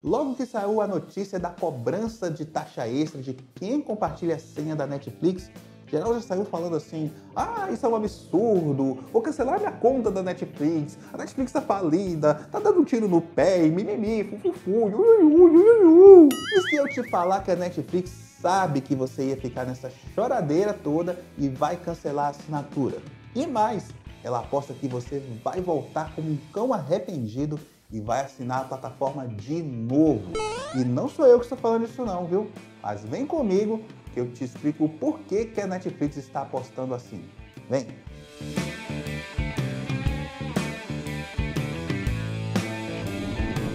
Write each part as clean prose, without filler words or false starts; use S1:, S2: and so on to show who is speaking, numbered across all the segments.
S1: Logo que saiu a notícia da cobrança de taxa extra de quem compartilha a senha da Netflix, geral já saiu falando assim: ah, isso é um absurdo, vou cancelar minha conta da Netflix, a Netflix tá falida, tá dando um tiro no pé, e mimimi, fufufu, ui. E se eu te falar que a Netflix sabe que você ia ficar nessa choradeira toda e vai cancelar a assinatura? E mais, ela aposta que você vai voltar como um cão arrependido e vai assinar a plataforma de novo. E não sou eu que estou falando isso não, viu? Mas vem comigo que eu te explico o porquê que a Netflix está apostando assim. Vem!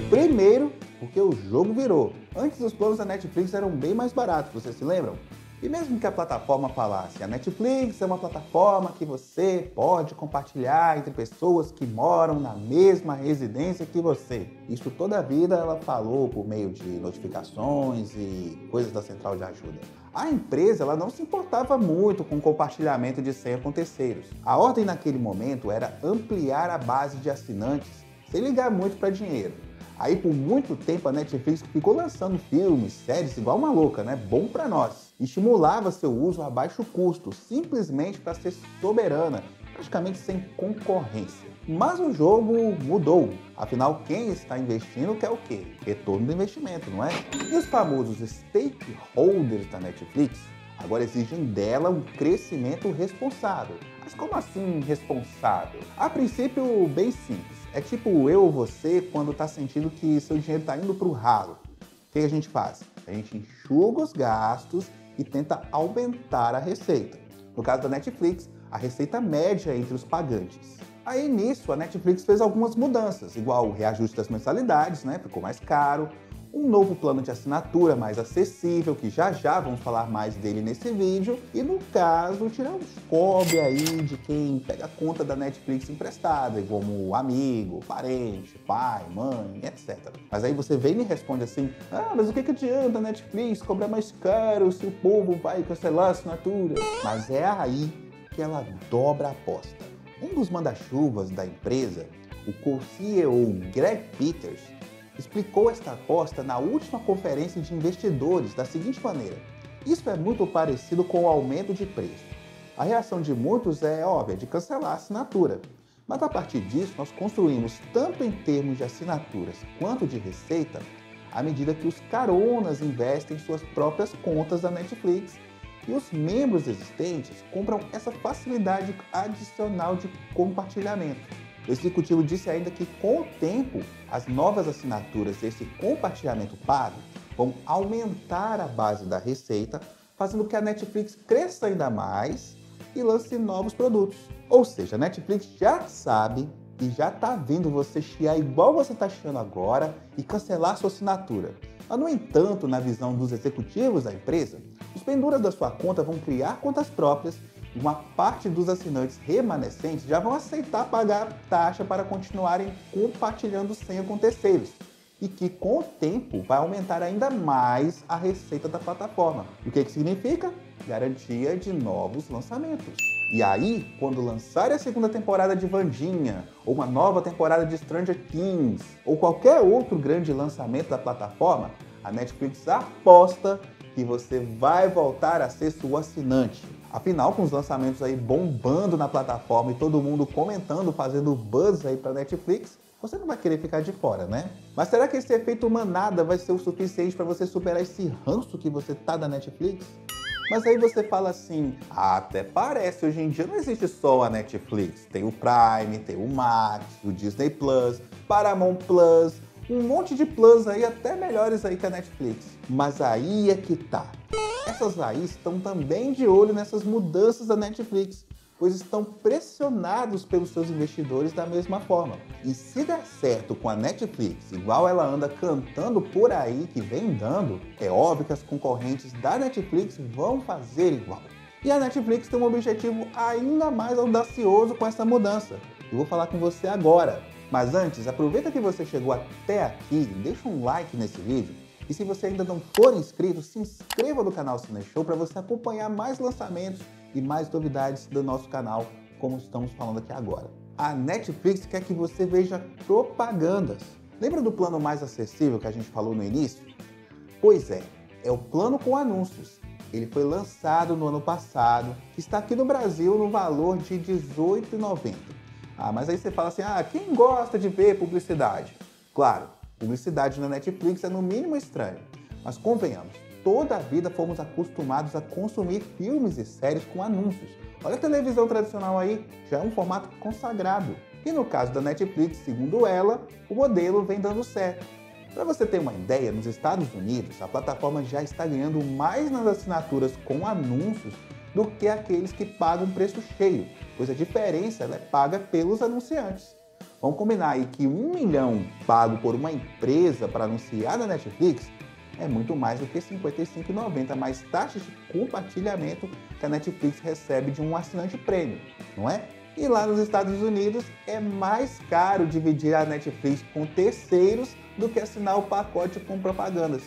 S1: Primeiro, porque o jogo virou. Antes os planos da Netflix eram bem mais baratos, vocês se lembram? E mesmo que a plataforma falasse, a Netflix é uma plataforma que você pode compartilhar entre pessoas que moram na mesma residência que você. Isso toda a vida ela falou por meio de notificações e coisas da central de ajuda. A empresa ela não se importava muito com o compartilhamento de senha com terceiros. A ordem naquele momento era ampliar a base de assinantes sem ligar muito para dinheiro. Aí por muito tempo a Netflix ficou lançando filmes, séries igual uma louca, né? Bom pra nós. Estimulava seu uso a baixo custo, simplesmente para ser soberana, praticamente sem concorrência. Mas o jogo mudou. Afinal, quem está investindo quer o quê? Retorno do investimento, não é? E os famosos stakeholders da Netflix agora exigem dela um crescimento responsável. Mas como assim responsável? A princípio, bem simples. É tipo eu ou você quando está sentindo que seu dinheiro está indo para o ralo. O que a gente faz? A gente enxuga os gastos e tenta aumentar a receita. No caso da Netflix, a receita média entre os pagantes. Aí nisso, a Netflix fez algumas mudanças, igual o reajuste das mensalidades, né? Ficou mais caro. Um novo plano de assinatura mais acessível, que já vamos falar mais dele nesse vídeo. E no caso, tirar os cobre aí de quem pega a conta da Netflix emprestada, como amigo, parente, pai, mãe, etc. Mas aí você vem e me responde assim: ah, mas o que adianta a Netflix cobrar mais caro se o povo vai cancelar a assinatura? Mas é aí que ela dobra a aposta. Um dos manda-chuvas da empresa, o co-CEO Greg Peters, explicou esta aposta na última conferência de investidores da seguinte maneira: isso é muito parecido com o aumento de preço. A reação de muitos é óbvia, de cancelar a assinatura. Mas a partir disso, nós construímos, tanto em termos de assinaturas quanto de receita, à medida que os caronas investem em suas próprias contas da Netflix e os membros existentes compram essa facilidade adicional de compartilhamento. O executivo disse ainda que, com o tempo, as novas assinaturas e esse compartilhamento pago vão aumentar a base da receita, fazendo que a Netflix cresça ainda mais e lance novos produtos. Ou seja, a Netflix já sabe e já está vendo você chiar igual você está chiando agora e cancelar sua assinatura. Mas, no entanto, na visão dos executivos da empresa, os penduras da sua conta vão criar contas próprias. Uma parte dos assinantes remanescentes já vão aceitar pagar taxa para continuarem compartilhando senha com terceiros e que, com o tempo, vai aumentar ainda mais a receita da plataforma. E o que significa? Garantia de novos lançamentos. E aí, quando lançarem a segunda temporada de Wandinha, ou uma nova temporada de Stranger Things, ou qualquer outro grande lançamento da plataforma, a Netflix aposta que você vai voltar a ser sua assinante. Afinal, com os lançamentos aí bombando na plataforma e todo mundo comentando, fazendo buzz aí para Netflix, você não vai querer ficar de fora, né? Mas será que esse efeito manada vai ser o suficiente para você superar esse ranço que você tá da Netflix? Mas aí você fala assim: ah, até parece, hoje em dia não existe só a Netflix. Tem o Prime, tem o Max, o Disney Plus, Paramount Plus, um monte de plus aí, até melhores aí que a Netflix. Mas aí é que tá. Essas aí estão também de olho nessas mudanças da Netflix, pois estão pressionados pelos seus investidores da mesma forma. E se der certo com a Netflix, igual ela anda cantando por aí que vem dando, é óbvio que as concorrentes da Netflix vão fazer igual. E a Netflix tem um objetivo ainda mais audacioso com essa mudança. Eu vou falar com você agora. Mas antes, aproveita que você chegou até aqui e deixa um like nesse vídeo. E se você ainda não for inscrito, se inscreva no canal Cineshow para você acompanhar mais lançamentos e mais novidades do nosso canal, como estamos falando aqui agora. A Netflix quer que você veja propagandas. Lembra do plano mais acessível que a gente falou no início? Pois é o plano com anúncios. Ele foi lançado no ano passado, está aqui no Brasil no valor de R$ 18,90. Mas aí você fala assim, quem gosta de ver publicidade? Claro, publicidade na Netflix é no mínimo estranho, mas convenhamos, toda a vida fomos acostumados a consumir filmes e séries com anúncios. Olha a televisão tradicional aí, já é um formato consagrado. E no caso da Netflix, segundo ela, o modelo vem dando certo. Para você ter uma ideia, nos Estados Unidos, a plataforma já está ganhando mais nas assinaturas com anúncios do que aqueles que pagam preço cheio, pois a diferença ela é paga pelos anunciantes. Vamos combinar aí que R$1 milhão pago por uma empresa para anunciar na Netflix é muito mais do que R$ 55,90 mais taxas de compartilhamento que a Netflix recebe de um assinante premium, não é? E lá nos Estados Unidos é mais caro dividir a Netflix com terceiros do que assinar o pacote com propagandas.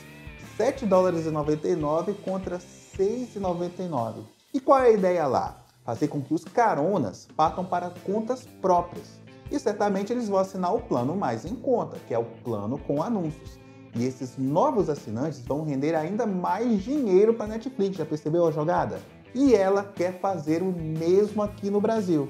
S1: R$ 7,99 contra R$ 6,99. E qual é a ideia lá? Fazer com que os caronas partam para contas próprias. E certamente eles vão assinar o plano mais em conta, que é o plano com anúncios. E esses novos assinantes vão render ainda mais dinheiro para a Netflix, já percebeu a jogada? E ela quer fazer o mesmo aqui no Brasil.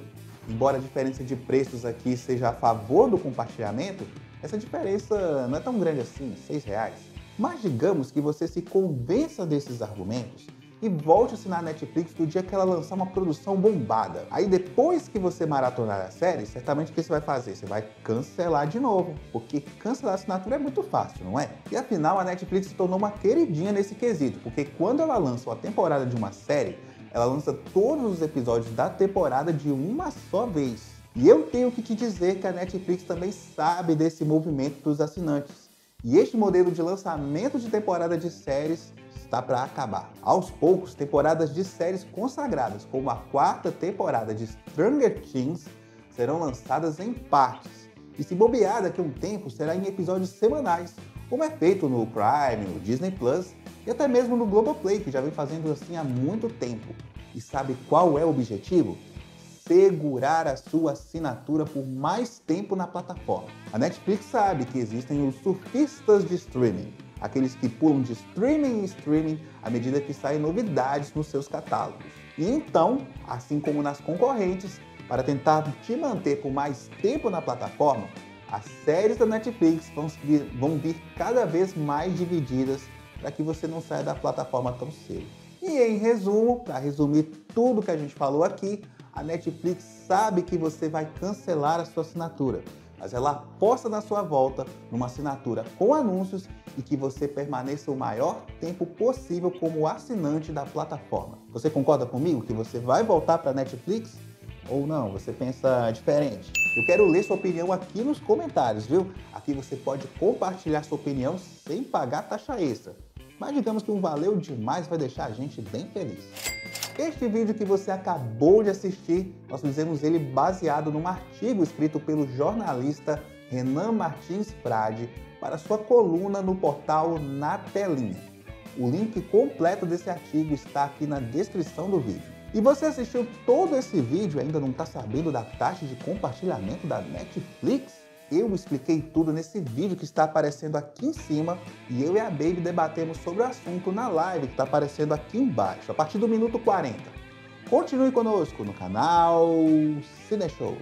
S1: Embora a diferença de preços aqui seja a favor do compartilhamento, essa diferença não é tão grande assim, R$ 6. Mas digamos que você se convença desses argumentos e volte a assinar a Netflix no dia que ela lançar uma produção bombada. Aí depois que você maratonar a série, certamente o que você vai fazer? Você vai cancelar de novo, porque cancelar a assinatura é muito fácil, não é? E afinal a Netflix se tornou uma queridinha nesse quesito, porque quando ela lança uma temporada de uma série, ela lança todos os episódios da temporada de uma só vez. E eu tenho que te dizer que a Netflix também sabe desse movimento dos assinantes. E este modelo de lançamento de temporada de séries está para acabar. Aos poucos, temporadas de séries consagradas, como a 4ª temporada de Stranger Things, serão lançadas em partes. E se bobear daqui a um tempo, será em episódios semanais, como é feito no Prime, no Disney Plus e até mesmo no Globoplay, que já vem fazendo assim há muito tempo. E sabe qual é o objetivo? Segurar a sua assinatura por mais tempo na plataforma. A Netflix sabe que existem os surfistas de streaming, aqueles que pulam de streaming em streaming à medida que saem novidades nos seus catálogos. E então, assim como nas concorrentes, para tentar te manter por mais tempo na plataforma, as séries da Netflix vão vir cada vez mais divididas para que você não saia da plataforma tão cedo. E em resumo, para resumir tudo que a gente falou aqui, a Netflix sabe que você vai cancelar a sua assinatura, mas ela aposta na sua volta numa assinatura com anúncios e que você permaneça o maior tempo possível como assinante da plataforma. Você concorda comigo que você vai voltar para a Netflix? Ou não, você pensa diferente? Eu quero ler sua opinião aqui nos comentários, viu? Aqui você pode compartilhar sua opinião sem pagar taxa extra. Mas digamos que um valeu demais vai deixar a gente bem feliz. Este vídeo que você acabou de assistir, nós fizemos ele baseado num artigo escrito pelo jornalista Renan Martins Frade para sua coluna no portal Na Telinha. O link completo desse artigo está aqui na descrição do vídeo. E você assistiu todo esse vídeo e ainda não está sabendo da taxa de compartilhamento da Netflix? Eu expliquei tudo nesse vídeo que está aparecendo aqui em cima e eu e a Baby debatemos sobre o assunto na live que está aparecendo aqui embaixo, a partir do minuto 40. Continue conosco no canal Cine Show.